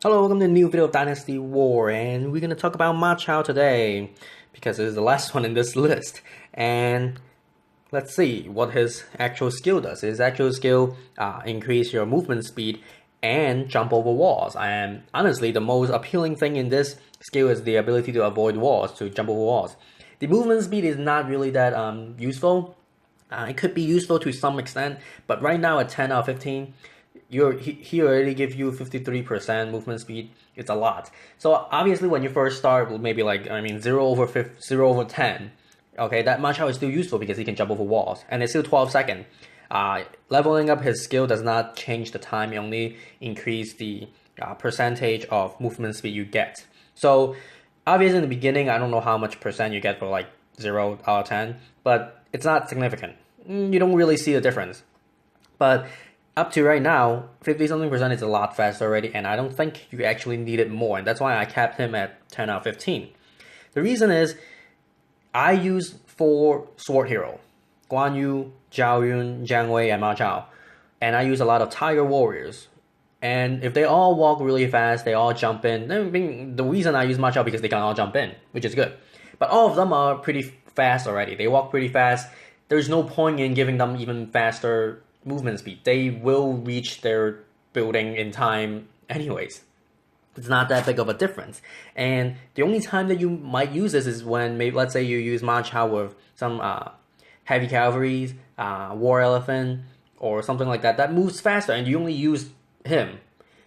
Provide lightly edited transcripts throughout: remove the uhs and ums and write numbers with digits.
Hello, welcome to a new video of Dynasty War, and we're gonna talk about Chao today because it is the last one in this list. And let's see what his actual skill does. His actual skill increase your movement speed and jump over walls. And honestly, the most appealing thing in this skill is the ability to avoid walls, to jump over walls. The movement speed is not really that useful. It could be useful to some extent, but right now at 10 out of 15, he already give you 53% movement speed. It's a lot. So obviously when you first start, maybe like 0 over 10. Okay, that Machado is still useful because he can jump over walls, and it's still 12 seconds. Leveling up his skill does not change the time; it only increase the percentage of movement speed you get. So obviously in the beginning, I don't know how much percent you get for like 0 out of 10, but it's not significant. You don't really see the difference. But up to right now, 50 something percent is a lot faster already, and I don't think you actually need it more, and that's why I capped him at 10 out of 15. The reason is I use 4 sword hero: Guan Yu, Zhao Yun, Jiang Wei, and Ma Chao. And I use a lot of tiger warriors. And if they all walk really fast, they all jump in. I mean, the reason I use Ma Chao because they can all jump in, which is good. But all of them are pretty fast already. They walk pretty fast. There's no point in giving them even faster movement speed. They will reach their building in time anyways. It's not that big of a difference. And the only time that you might use this is when, maybe, let's say you use Ma Chao with some heavy cavalry, war elephant, or something like that. That moves faster, and you only use him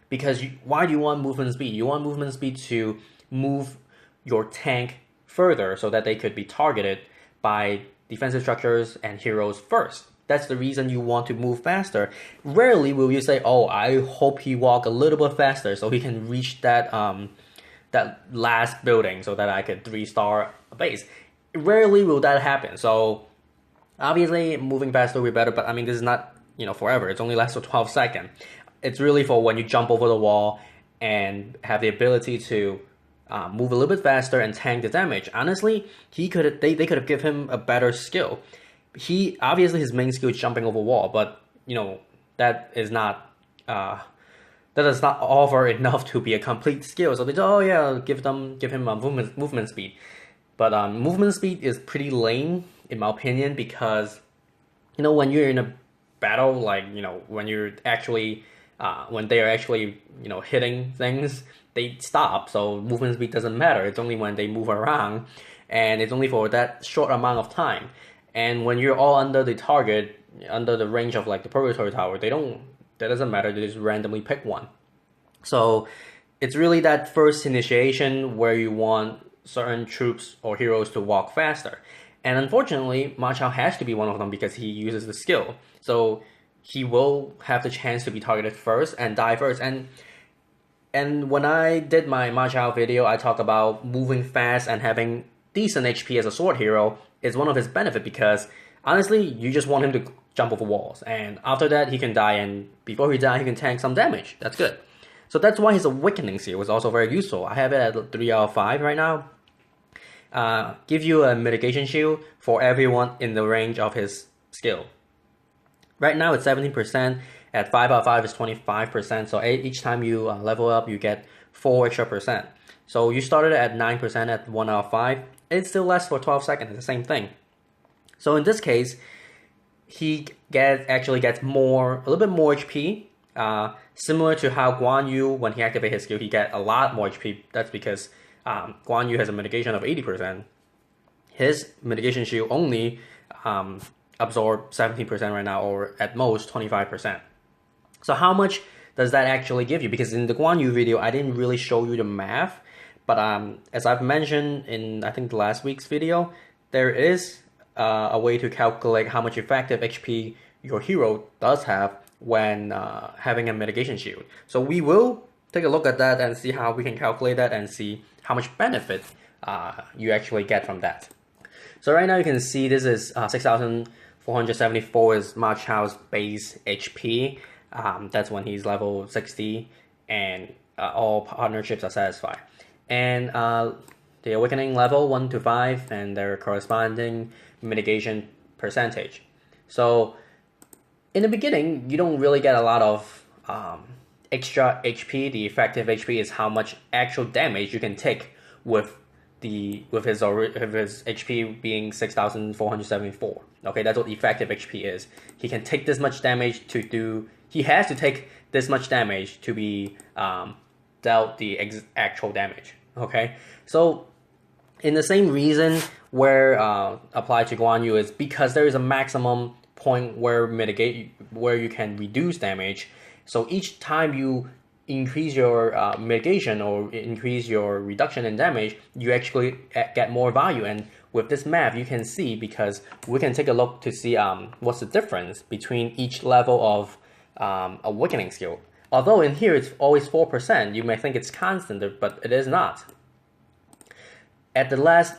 because why do you want movement speed? You want movement speed to move your tank further so that they could be targeted by defensive structures and heroes first. That's the reason you want to move faster. Rarely will you say, "Oh, I hope he walk a little bit faster so he can reach that last building so that I could 3-star a base." Rarely will that happen. So obviously, moving faster will be better. But I mean, this is not forever. It's only lasts for 12 seconds. It's really for when you jump over the wall and have the ability to move a little bit faster and tank the damage. Honestly, they could have given him a better skill. He obviously his main skill is jumping over wall, but that is not that does not offer enough to be a complete skill. So they say, oh yeah, give him a movement speed, but movement speed is pretty lame in my opinion because when you're in a battle, like when you're actually when they are actually hitting things, they stop. So movement speed doesn't matter. It's only when they move around, and it's only for that short amount of time. And when you're all under the target, under the range of like the purgatory tower, that doesn't matter. They just randomly pick one. So it's really that first initiation where you want certain troops or heroes to walk faster. And unfortunately, Ma Chao has to be one of them because he uses the skill. So he will have the chance to be targeted first and die first. And when I did my Ma Chao video, I talked about moving fast and having decent HP as a sword hero is one of his benefits because honestly, you just want him to jump over walls. And after that, he can die, and before he dies, he can tank some damage. That's good. So that's why his Awakening Seal was also very useful. I have it at 3 out of 5 right now. Give you a mitigation shield for everyone in the range of his skill. Right now it's 17%. At 5 out of 5 is 25%. So each time you level up, you get 4 extra percent. So you started at 9% at 1 out of 5. It still lasts for 12 seconds. It's the same thing. So in this case, he actually gets a little bit more HP. Similar to how Guan Yu, when he activates his skill, he get a lot more HP. That's because Guan Yu has a mitigation of 80%. His mitigation shield only absorb 17% right now, or at most 25%. So how much does that actually give you? Because in the Guan Yu video, I didn't really show you the math. But as I've mentioned in, I think, the last week's video, there is a way to calculate how much effective HP your hero does have when having a mitigation shield. So we will take a look at that and see how we can calculate that and see how much benefit you actually get from that. So right now you can see this is 6,474 is Ma Chao's base HP. That's when he's level 60 and all partnerships are satisfied. And the Awakening level 1 to 5 and their corresponding mitigation percentage. So in the beginning, you don't really get a lot of extra HP, the effective HP, is how much actual damage you can take with his HP being 6,474. Okay, that's what effective HP is. He can take this much damage to do. He has to take this much damage to be dealt the actual damage. Okay, so in the same reason where applied to Guan Yu is because there is a maximum point where you can reduce damage. So each time you increase your mitigation or increase your reduction in damage, you actually get more value. And with this map, you can see, because we can take a look to see what's the difference between each level of awakening skill. Although in here it's always 4%, you may think it's constant, but it is not. At the last,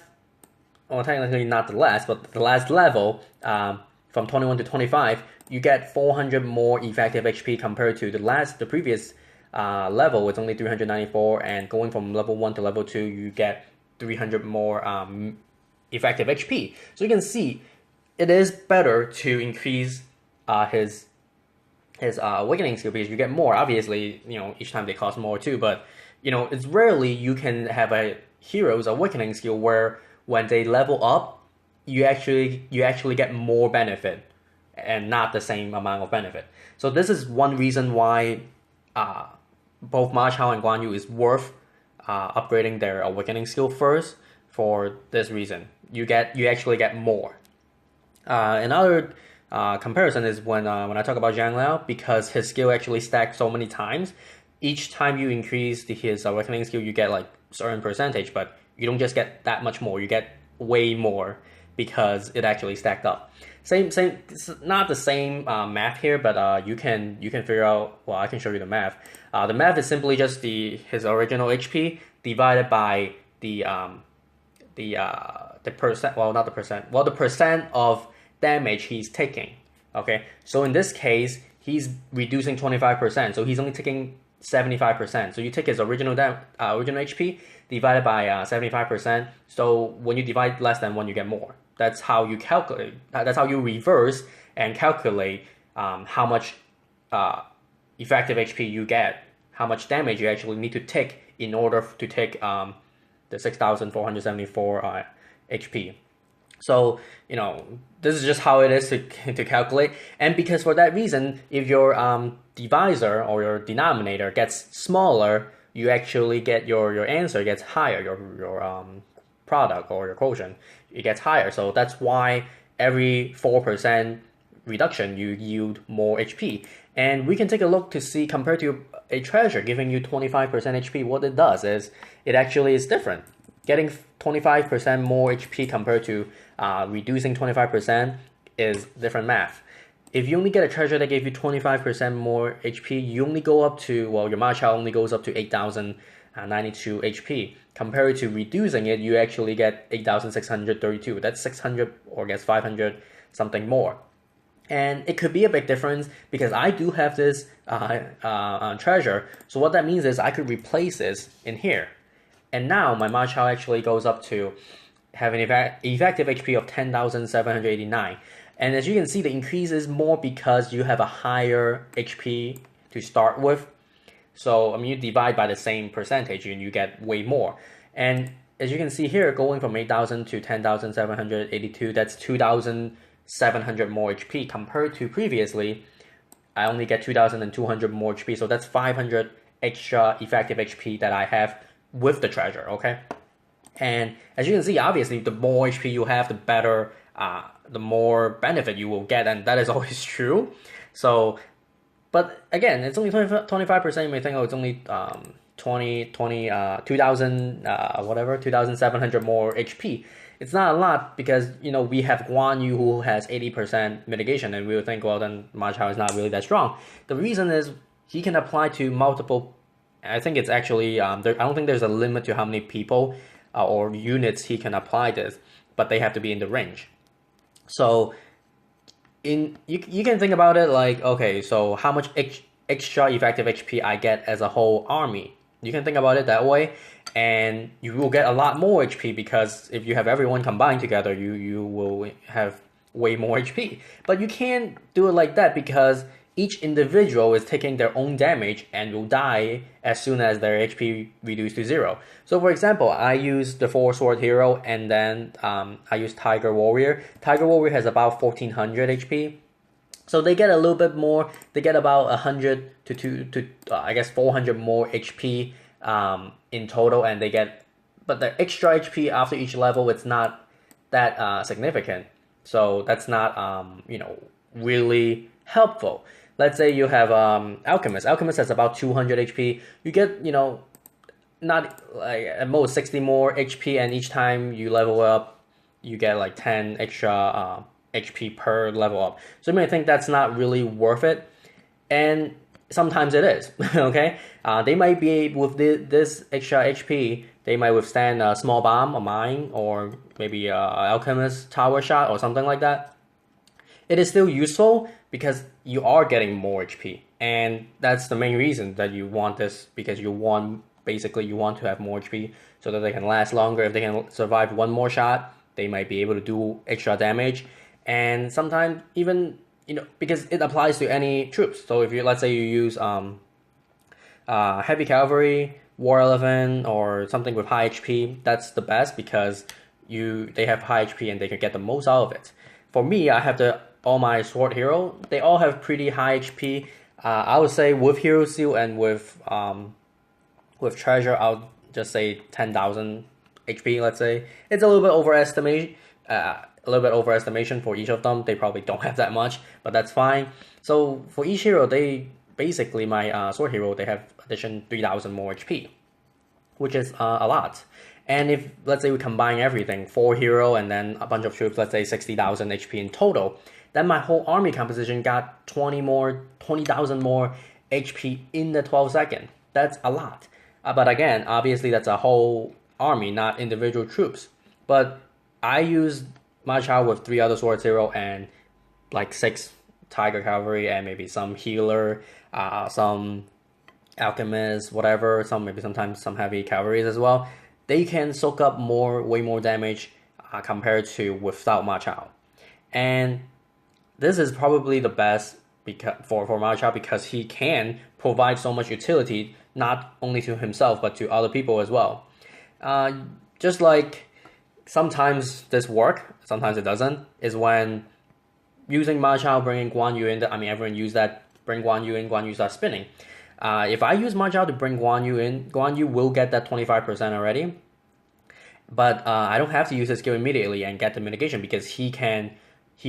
well, technically not the last, but the last level, from 21 to 25, you get 400 more effective HP compared to the previous level. It's only 394, and going from level 1 to level 2, you get 300 more effective HP. So you can see it is better to increase his awakening skill, because you get more. Obviously, each time they cost more too, but it's rarely you can have a hero's awakening skill where when they level up, you actually get more benefit and not the same amount of benefit. So this is one reason why both Ma Chao and Guan Yu is worth upgrading their awakening skill first. For this reason, you actually get more. Another comparison is when I talk about Zhang Liao, because his skill actually stacks so many times. Each time you increase his awakening skill, you get like certain percentage, but you don't just get that much more. You get way more because it actually stacked up. Same. It's not the same math here, but you can figure out. Well, I can show you the math. The math is simply just his original HP divided by the percent. Well, not the percent. Well, the percent of damage he's taking. Okay, so in this case, he's reducing 25%, so he's only taking 75%. So you take his original HP divided by 75%. So when you divide less than 1, you get more. That's how you calculate. That's how you reverse and calculate how much effective HP you get, how much damage you actually need to take in order to take the 6,474 HP. So this is just how it is to calculate. And because for that reason, if your divisor or your denominator gets smaller, you actually get your answer gets higher. Your product or your quotient, it gets higher. So that's why every 4% reduction you yield more HP. And we can take a look to see, compared to a treasure giving you 25% HP, what it does is it actually is different. Getting 25% more HP compared to reducing 25% is different math. If you only get a treasure that gave you 25% more HP, you only go up to, well, your Ma Chao only goes up to 8,092 HP. Compared to reducing it, you actually get 8,632. That's 600 or I guess 500 something more. And it could be a big difference because I do have this treasure. So what that means is I could replace this in here. And now my Ma Chao actually goes up to have an effective HP of 10,789. And as you can see, the increase is more because you have a higher HP to start with. So you divide by the same percentage and you get way more. And as you can see here, going from 8,000 to 10,782, that's 2,700 more HP compared to previously. I only get 2,200 more HP, so that's 500 extra effective HP that I have with the treasure, okay? And as you can see, obviously, the more HP you have, the better, the more benefit you will get, and that is always true. So, but again, it's only 25%. You may think, oh, it's only 2,700 more HP. It's not a lot because, we have Guan Yu who has 80% mitigation, and we would think, well, then Ma Chao is not really that strong. The reason is he can apply to multiple. I think it's actually, I don't think there's a limit to how many people or units he can apply this, but they have to be in the range. So you can think about it like, okay, so how much extra effective HP I get as a whole army. You can think about it that way, and you will get a lot more HP because if you have everyone combined together, you will have way more HP. But you can't do it like that because each individual is taking their own damage and will die as soon as their HP reduced to 0. So for example, I use the 4-sword hero, and then I use Tiger Warrior. Tiger Warrior has about 1400 HP. So they get a little bit more. They get about 100 to I guess 400 more HP in total, and they get, but the extra HP after each level, it's not that significant. So that's not really helpful. Let's say you have Alchemist. Alchemist has about 200 HP. You get not like at most 60 more HP, and each time you level up, you get like 10 extra HP per level up. So you may think that's not really worth it, and sometimes it is. Okay, they might be with this extra HP, they might withstand a small bomb, a mine, or maybe a alchemist tower shot or something like that. It is still useful because you are getting more HP, and that's the main reason that you want this, because you want to have more HP so that they can last longer. If they can survive one more shot, they might be able to do extra damage. And sometimes even, because it applies to any troops. So if let's say you use heavy cavalry, war elephant, or something with high HP, that's the best because they have high HP and they can get the most out of it. For me, I have all my sword hero. They all have pretty high HP. I would say with hero seal and with treasure, I'll just say 10,000 HP. Let's say it's a little bit overestimation for each of them. They probably don't have that much, but that's fine. So for each hero, basically my sword hero, they have addition 3,000 more HP, which is a lot. And if let's say we combine everything, 4 hero and then a bunch of troops, let's say 60,000 HP in total, then my whole army composition got 20,000 more HP in the 12 seconds. That's a lot. But again, obviously that's a whole army, not individual troops. But I use my Chao with 3 other swords hero and like 6 tiger cavalry and maybe some healer, some alchemist, whatever, sometimes some heavy cavalries as well. They can soak up way more damage compared to without Ma Chao. And this is probably the best for Ma Chao because he can provide so much utility, not only to himself but to other people as well. Just like sometimes this work, sometimes it doesn't, is when using Ma Chao, bringing Guan Yu in. Everyone use that, bring Guan Yu in, Guan Yu starts spinning. If I use Ma Chao to bring Guan Yu in, Guan Yu will get that 25% already. But I don't have to use his skill immediately and get the mitigation because he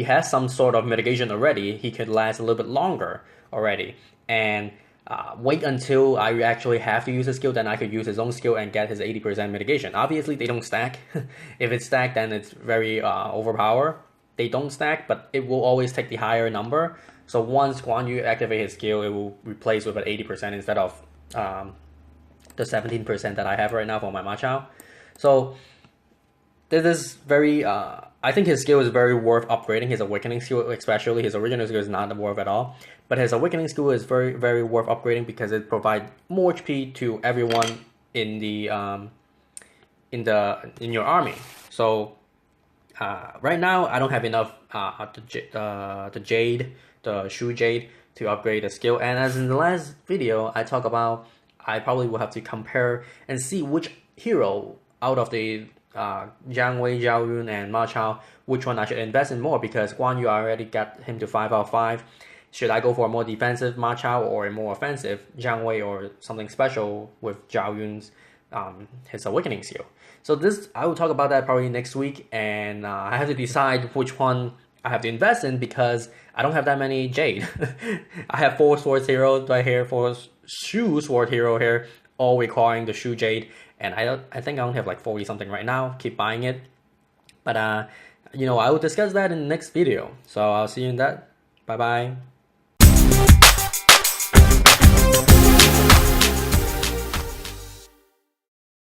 has some sort of mitigation already. He could last a little bit longer already. And wait until I actually have to use his skill, then I could use his own skill and get his 80% mitigation. Obviously, they don't stack. If it's stacked, then it's very overpowered. They don't stack, but it will always take the higher number. So once Guan Yu activate his skill, it will replace with an 80% instead of the 17% that I have right now for my Ma Chao. So this is very, I think his skill is very worth upgrading. His awakening skill, especially his original skill, is not worth at all. But his awakening skill is very, very worth upgrading because it provides more HP to everyone in your army. So right now I don't have enough the Shu Jade to upgrade the skill. And as in the last video, I talk about, I probably will have to compare and see which hero out of the Jiang Wei, Zhao Yun, and Ma Chao, which one I should invest in more, because Guan Yu already got him to 5 out of 5. Should I go for a more defensive Ma Chao or a more offensive Jiang Wei, or something special with Zhao Yun's his awakening skill? So I will talk about that probably next week, and I have to decide which one I have to invest in because I don't have that many Jade. I have 4 swords heroes right here, 4 Shu sword hero here, all requiring the Shu Jade, and I think I only have like 40 something right now. Keep buying it, but I will discuss that in the next video. So I'll see you in that. Bye bye.